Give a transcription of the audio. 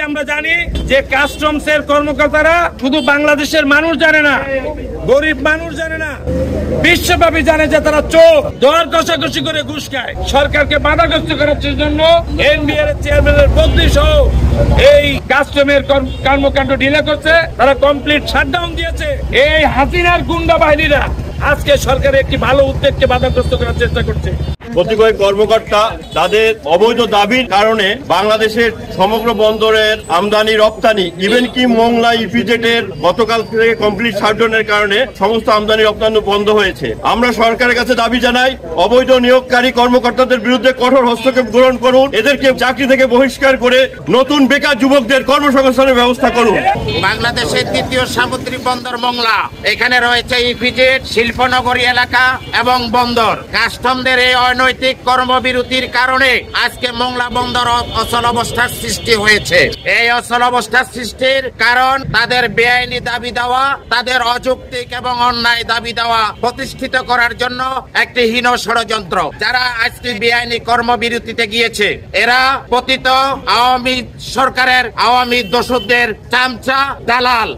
আমরা জানি যে কাস্টমস এর কর্মকর্তারা শুধু বাংলাদেশের মানুষ জানে না, গরিব মানুষ জানে না, বিশ্বব্যাপী জানে যে তারা চোখ দর কষাকষি করে ঘুষ খায়। সরকারকে বাধাগ্রস্ত করার জন্য এনবিআর এর চেয়ারম্যানের বদলি সহ এই কাস্টমের কর্মকাণ্ড ঢিলে করছে, তারা কমপ্লিট শাটডাউন দিয়েছে। এই হাসিনার গুন্ডা বাহিনীরা আজকে সরকারের একটি ভালো উদ্যোগকে বাধাগ্রস্ত করার চেষ্টা করছে। প্রতিকূল কর্মকর্তা তাদের অবৈধ দাবির কারণে বাংলাদেশের সমগ্র বন্দরের আমদানি রপ্তানি, ইভেন কি মোংলা ইপিজেটের গতকাল থেকে কমপ্লিট শাটডাউনের কারণে সমস্ত আমদানি রপ্তানি বন্ধ হয়েছে। আমরা সরকারের কাছে দাবি জানাই, অবৈধ নিয়োগকারী কর্মকর্তাদের বিরুদ্ধে কঠোর হস্তক্ষেপ গ্রহণ করুন, এদেরকে চাকরি থেকে বহিষ্কার করে নতুন বেকার যুবকদের কর্মসংস্থানের ব্যবস্থা করুন। বাংলাদেশের দ্বিতীয় সামুদ্রিক বন্দর মোংলা, এখানে রয়েছে ইপিজেড, শিল্পনগরী এলাকা এবং বন্দর। কাস্টমদের এই অনৈতিক কর্মবিরতির কারণে আজকে মোংলা বন্দর অচল অবস্থার সৃষ্টি হয়েছে। এই অচল অবস্থার সৃষ্টির কারণ তাদের বেআইনি দাবি দেওয়া, তাদের অযৌক্তিক এবং অন্যায় দাবি দেওয়া প্রতিষ্ঠিত করার জন্য একটি হীন ষড়যন্ত্র। যারা আজকে বেআইনি কর্মবিরতিতে গিয়েছে, এরা পতিত আওয়ামী সরকারের আওয়ামী দোসরদের চামচা দালাল।